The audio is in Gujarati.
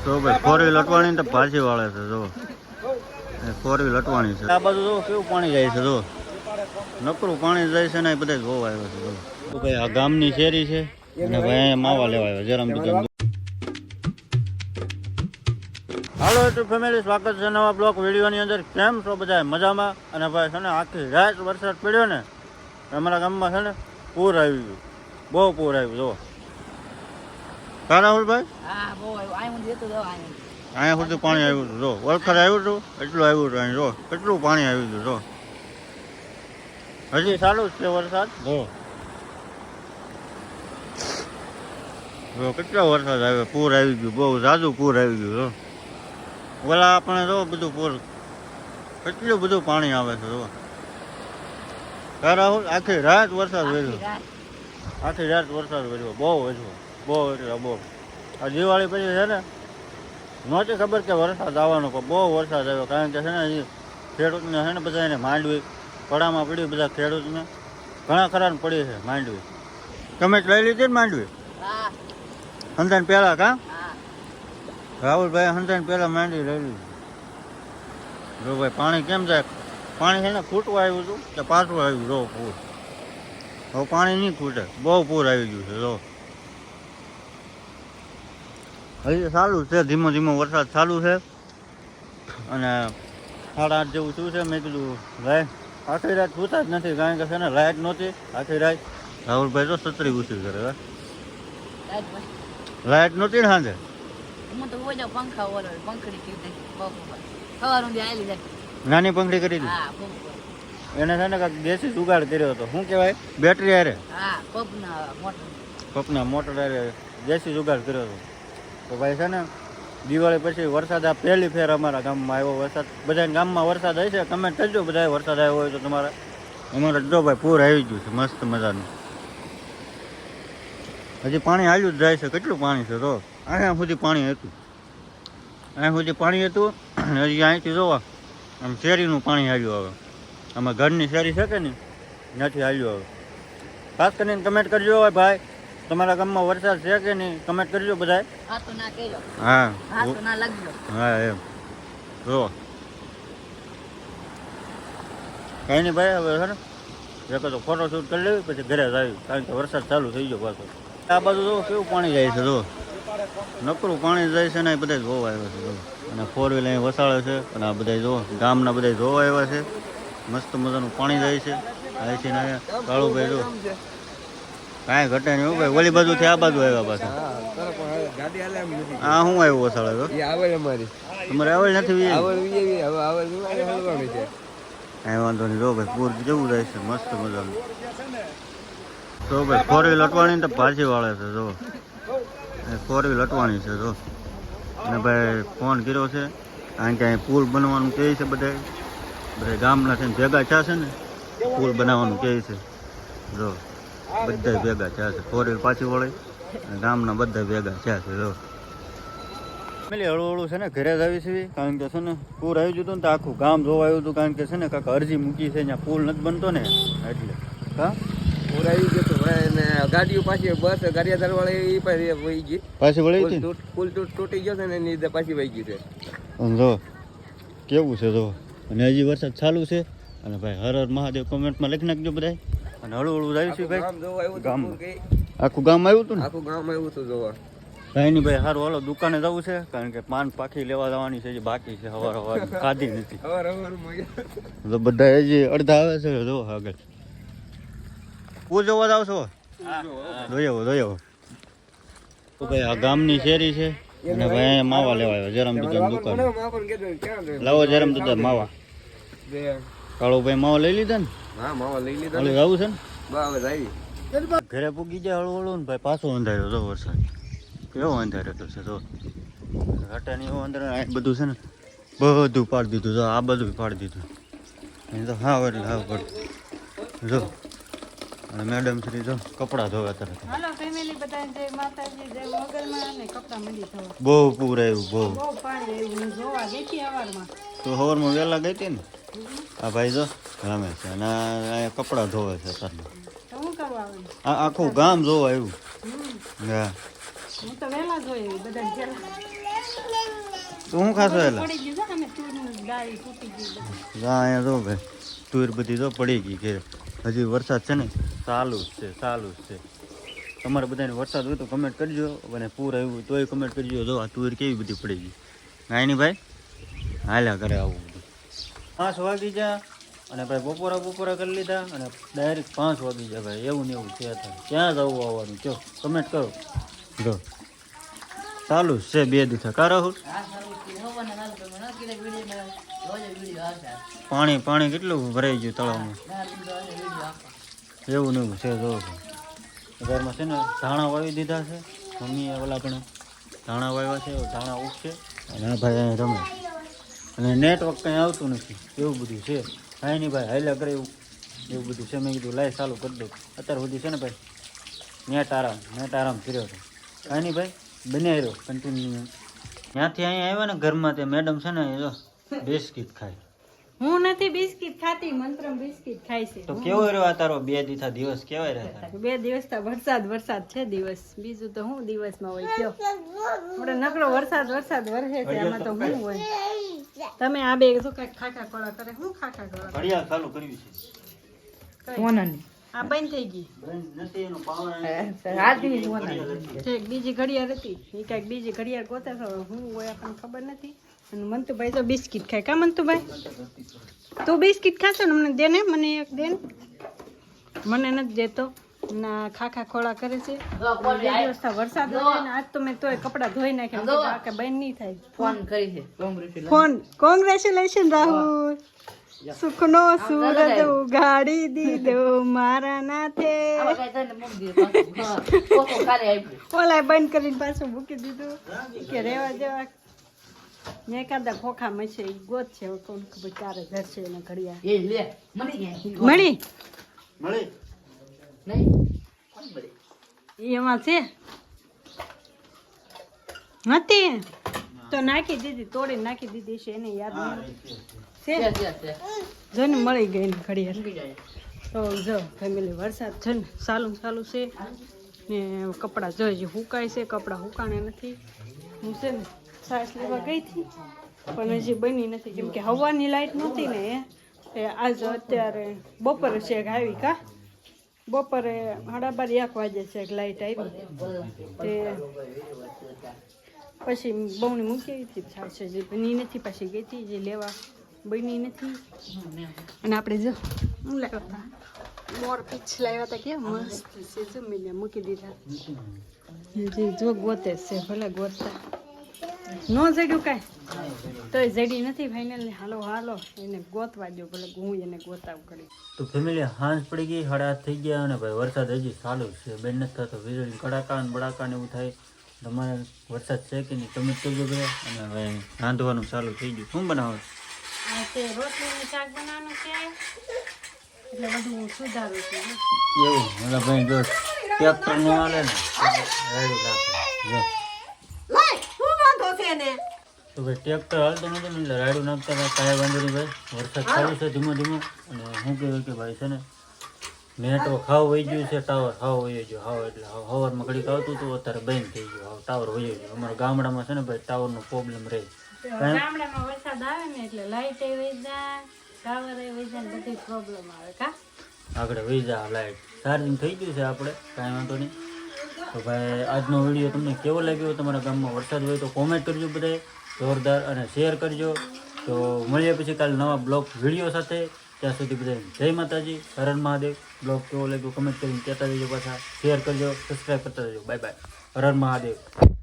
તો ભાઈ ફોર વ્હીલ લટવાની તો પાછી વાળે છે જો ફોર વ્હીલ લટવાની છે આ બાજુ જો કેવું પાણી જાય છે જો નકરું પાણી જાય છે ને એ બધા જોવા આવ્યો છે જો તો ભાઈ આ ગામની શેરી છે અને ભાઈ અહીંયા માવા લેવા આવ્યો જરામ દુકાન હાલો તો ફેમિલી સ્વાગત છે નવા બ્લોગ વિડીયોની અંદર કેમ છો બધા મજામાં અને ભાઈ છે ને આખી રાત વરસાદ પડ્યો ને અમારા ગામમાં છે ને પૂર આવી ગયું બહુ પૂર આવ્યું જો કા રાહુલભાઈ અહીંયા સુધી પાણી આવ્યું હતું જો વલખર આવ્યું હતું એટલું આવ્યું હતું અહીં જો કેટલું પાણી આવ્યું હતું જો હજી ચાલુ જ છે વરસાદ જો કેટલો વરસાદ આવ્યો પૂર આવી ગયું બહુ ઝાઝું પૂર આવી ગયું જો ઓલા આપણે જો બધું પૂર કેટલું બધું પાણી આવે છે જો કા રાહુલ આખી રાત વરસાદ વધ્યો આખી રાત વરસાદ વધ્યો બહુ એટલે બહુ આ દિવાળી પછી છે ને નહોતી ખબર કે વરસાદ આવવાનો પણ બહુ વરસાદ આવ્યો કારણ કે છે ને હજી ખેડૂતને છે ને બધા એને માંડવી પડામાં પડી બધા ખેડૂતને ઘણા ખરાને પડી છે માંડવી તમે લઈ લીધી ને માંડવી હંધાન પહેલાં કા રાહુલભાઈ હંધાન પહેલાં માંડવી લઈ લીધી જો ભાઈ પાણી કેમ જાય પાણી છે ને ખૂટવા આવ્યું હતું કે પાછું આવ્યું જો પૂર હવે પાણી નહીં ખૂટે બહુ પૂર આવી ગયું છે જો હજી ચાલુ છે ધીમો ધીમો વરસાદ ચાલુ છે અને 8:30 જેવું શું છે મેં કીધું લાઈટ આખી રાત પૂછતા જ નથી કારણ કે છે ને લાઈટ નહોતી આખી રાત રાહુલભાઈ તો છત્રી ઉછી કરે લાઈટ નહોતી ને સાંજે નાની પંખડી કરી દીધી એને છે ને કાંઈક દેશી જુગાડ કર્યો હતો શું કહેવાય બેટરી હારે પપના મોટર હારે દેશી જુગાડ કર્યો હતો તો ભાઈ છે ને દિવાળી પછી વરસાદ આ પહેલી ફેર અમારા ગામમાં આવ્યો વરસાદ બધા ગામમાં વરસાદ હશે કમેન્ટ કરજો બધા વરસાદ આવ્યો હોય તો તમારે અમારે જો ભાઈ પૂર આવી ગયું છે મસ્ત મજાનું હજી પાણી આવ્યું જ જાય છે કેટલું પાણી છે તો અહીંયા સુધી પાણી હતું હજી અહીંથી જોવા આમ શેરીનું પાણી આવ્યું હવે આમાં ઘરની શેરી છે કે નહીં નથી આવ્યું હવે ખાસ કરીને કમેન્ટ કરજો ભાઈ તમારા ગામમાં વરસાદ છે કે નહીં કમેન્ટ કરજો બધા હા એમ જો કઈ નહીં ભાઈ હવે છે ને એક તો ફોટો શૂટ કરી લેવી પછી ઘરે જ આવી કારણ કે વરસાદ ચાલુ થઈ ગયો પાછો આ બાજુ જો કેવું પાણી જાય છે જો નકરું પાણી જાય છે ને એ બધા જોવા આવ્યા છે જો અને ફોર વ્હીલ અહીં વસાડે છે અને આ બધા જો ગામના બધા જોવા આવ્યા છે મસ્ત મજાનું પાણી જાય છે અહીંથી ને કાળુભાઈ જો કાંઈ ઘટે નહીં ભાઈ ઓલી બાજુથી આ બાજુ આવ્યા પાછા હા હું આવ્યું વસાડે તો તમારે આવેલ નથી કાંઈ વાંધો નહીં જો ભાઈ પૂર જેવું જાય છે મસ્ત મજાનું તો ભાઈ ફોર વ્હીલ લટવાની તો પાછી વાળે છે જો ફોર વ્હીલ લટવાની છે જો અને ભાઈ ફોન કર્યો છે કારણ કે અહીં પુલ બનવાનું કહે છે બધા ગામના છે ભેગા થયા છે ને પુલ બનાવવાનું કહે છે જો બધા ભેગા થયા છે ફોર વ્હીલ પાછી વળે અને ગામના બધા ભેગા થયા છે જો પેલી હળવું છે ને ઘરે જ આવી છે કારણ કે છે ને પૂર આવી ગયું હતું ને તો આખું ગામ જોવા આવ્યું હતું કારણ કે છે ને કાંઈક અરજી મૂકી છે ત્યાં પુલ નથી બનતો ને એટલે હા પૂર આવી ગયું હતું અને ગાડીઓ પાછી બસ ગાડિયાધાર વાળી વહી ગઈ પાછી વળી હતી પુલ તૂટી ગયો છે ને એની લીધે પાછી વહી ગઈ છે જો કેવું છે જો અને હજી વરસાદ ચાલુ છે અને ભાઈ હર હર મહાદેવ કોમેન્ટમાં લખી નાખજો બધા અને હળવું આવ્યું છે ભાઈ ગામ આખું ગામ આવ્યું હતું ને આખું ગામ આવ્યું હતું જોવા કાંઈ નહીં ભાઈ સારું હાલો દુકાને જવું છે કારણ કે પાન પાખી લેવા જવાની છે જે બાકી છે સવાર ખાધી નથી તો બધા હજી અડધા આવે છે જો આગળ પૂર જોવા જાવ છો જોઈ આવો તો ભાઈ આ ગામની શેરી છે અને ભાઈ અહીંયા માવા લેવા આવ્યો જરામ દુકાન લાવો જરામ દુકાન માવા કાળો ભાઈ માવા લઈ લીધા ને હા માવા લઈ લીધા હવે આવું છે ને ઘરે પૂગી જાય હળવું ને ભાઈ પાછો અંધાર્યો જો વરસાદ કેવો અંધાર્યો તો છે જો હટાની અંદર બધું છે ને બધું પાડી દીધું જો આ બધું પાડી દીધું અહીં તો હા એટલે હા પડે જો અને મેડમ શ્રી જો કપડાં ધોવા તરત હાલો ફેમિલી બધા જય માતાજી જય મોગલમાં અને કપડાં મંડી થવા બહુ પૂર આવ્યું બહુ પાણી આવ્યું જોવા ગઈ હતી સવારમાં તો સવારમાં વહેલા ગઈ હતી ને આ ભાઈ જો રમે છે અને અહીંયા કપડાં ધોવે છે અત્યારમાં શું કરવા આવે આખું ગામ જોવા આવ્યું હા હું તો વહેલા જોઈ બધા તો હું ખાશો એટલે પડી ગયું છે અમે તુરનું ડાળી તૂટી ગયું બધું. હા અહીંયા જો ભાઈ તુર બધી તો પડી ગઈ ઘેર હજી વરસાદ છે ને ચાલુ જ છે ચાલુ જ છે તમારે બધાને વરસાદ હોય તો કમેન્ટ કરજો અને પૂર આવ્યું હોય તોય કમેન્ટ કરજો જો આ તુર કેવી બધી પડી ગઈ નાની ભાઈ હાલ્યા કરે આવું બધું 5 વાગી જા અને ભાઈ બપોરા કરી લીધા અને ડાયરેક્ટ 5 વાગી જાય ભાઈ એવું ને એવું છે અત્યારે ક્યાં જવું આવવાનું કયો કમેન્ટ કરો જો ચાલુ જ છે 2 દિવસ કા રાહુલ પાણી કેટલું ભરાઈ ગયું તળાવમાં એવું ને એવું છે જો ઘરમાં છે ને ધાણા વાવી દીધા છે મમ્મીએ ઓલા પણ ધાણા વાવ્યા છે ધાણા ઉગશે અને આ ભાઈ અહીં રમે અને નેટવર્ક કંઈ આવતું નથી એવું બધું છે કાંઈ નહીં ભાઈ હાલ્યા કરે એવું બધું છે મેં કીધું લાઈ ચાલુ કરી દઉં અત્યાર સુધી છે ને ભાઈ નેટ આરામ કર્યો હતો કાંઈ નહીં ભાઈ બન્યા રહ્યો કન્ટિન્યુ ત્યાંથી અહીંયા આવ્યા ને ઘરમાં તે મેડમ છે ને એ જો બિસ્કિટ ખાય હું નથી બિસ્કિટ ખાતી મંત્રમ બિસ્કિટ ખાય છે તો કેવો રહ્યો આ તારો 2 દિવસ કેવાય રહ્યા 2 દિવસ તો વરસાદ છે દિવસ બીજું તો હું દિવસમાં હોય કયો આપણે નકરો વરસાદ વરસે છે આમાં તો હું હોય તમે આ બે તો કઈક ખાખા કોળા કરે હું ખાખા કોળા ઘડિયાળ ચાલુ કરવી છે કોનાની આ બંધ થઈ ગઈ નથી એનો પાવર ઠીક બીજી ઘડિયાળ હતી એ કાંઈક બીજી ઘડિયાળ ગોતે છે હું હોય આપણને ખબર નથી અને મંતુભાઈ તો બિસ્કિટ ખાય કા મંતુભાઈ તું બિસ્કિટ ખાશો ને મને દે ને મને એક દે ને મને નથી દેતો ના ખાખા ખોળા કરે છે બે દિવસ તો વરસાદ હોય ને આજ તો મેં તોય કપડાં ધોઈ નાખ્યા કે બેન નહીં થાય ફોન કોંગ્રેચ્યુલેશન રાહુલ સુખનો સૂરજ ઉગાડી દીધો મારા નાથે ઓલા બંધ કરીને પાછું મૂકી દીધું કે રેવા જેવા મેં એકાદા ખોખામાં છે એ ગોત છે કોણ ખબર 4000 છે એના ઘડિયાળ મળી એમાં છે નથી તો નાખી દીધી તોડી નાખી દીધી છે એને યાદ નથી છે જો ને મળી ગઈ ને ઘડિયાળ તો જો ફેમિલી વરસાદ છે ને ચાલુ છે ને કપડાં જો હુકાય છે કપડાં હુકાણે નથી હું છે ને સાસ લેવા ગઈ હતી પણ હજી બની નથી કેમ કે હવાની લાઈટ નહોતી ને એ આજ અત્યારે બપોરે શેક આવી કા બપોરે 12:30 વાગે શેક લાઈટ આવી તે પછી બહુની મૂકી હતી છાશ જે બની નથી પછી ગઈ હતી જે લેવા બની નથી અને આપણે જો હું લાવ્યા હતા મોર પીછ લાવ્યા હતા કેમ મસ્ત છે જો મેં મૂકી દીધા જે જો ગોતે છે ભલે ગોતતા નો જડ્યું કાંઈ તોય જડી નથી ફાઇનલ હાલો એને ગોતવા દો ભલે હું એને ગોતાવ કરી તો ફેમિલી હાંજ પડી ગઈ 8:30 થઈ ગયા અને ભાઈ વરસાદ હજી ચાલુ છે બેન નથી થતો વીજળી કડાકા ને બડાકા ને એવું થાય તમારે વરસાદ છે કે નહીં તમે કરજો ભાઈ અને ભાઈ રાંધવાનું ચાલુ થઈ ગયું શું બનાવો તે રોટલીનું શાક બનાવવાનું છે એટલે બધું હું સુધારું છું એવું એટલે ભાઈ જો ટ્રેક્ટર નો હાલે ને રેડી રાખે જો તો ભાઈ ટ્રેક્ટર હાલતું નથી ને એટલે રાડું નાખતા હતા કાંઈ વાંધો નહીં ભાઈ વરસાદ ચાલુ છે ધીમો અને શું કહેવાય કે ભાઈ છે ને નેટવર્ક હાવ વહી ગયું છે ટાવર હાવ વહી ગયો હાવ એટલે હવારમાં ઘડીક આવતું હતું અત્યારે બંધ થઈ ગયું હાવ ટાવર વહી ગયો અમારા ગામડામાં છે ને ભાઈ ટાવરનો પ્રોબ્લેમ રહે ગામડામાં વરસાદ આવે ને એટલે લાઈટ વહી જાય ટાવર વહી જાય ને બધી પ્રોબ્લેમ આવે કા આગળ વહી જાય લાઈટ ચાર્જિંગ થઈ ગયું છે આપણે કાંઈ વાંધો નહીં તો ભાઈ આજનો વિડીયો તમને કેવો લાગ્યો તમારા ગામમાં વરસાદ હોય તો કોમેન્ટ કરજો બધાએ જોરદાર અને શેર કરજો તો મળીએ પછી કાલે નવા બ્લોગ વિડીયો સાથે ત્યાં સુધી બધાએ જય માતાજી હર હર મહાદેવ બ્લોગ કેવો લાગ્યો કમેન્ટ કરીને કહેતા જજો પાછા શેર કરજો સબસ્ક્રાઈબ કરતા જજો બાય બાય હર હર મહાદેવ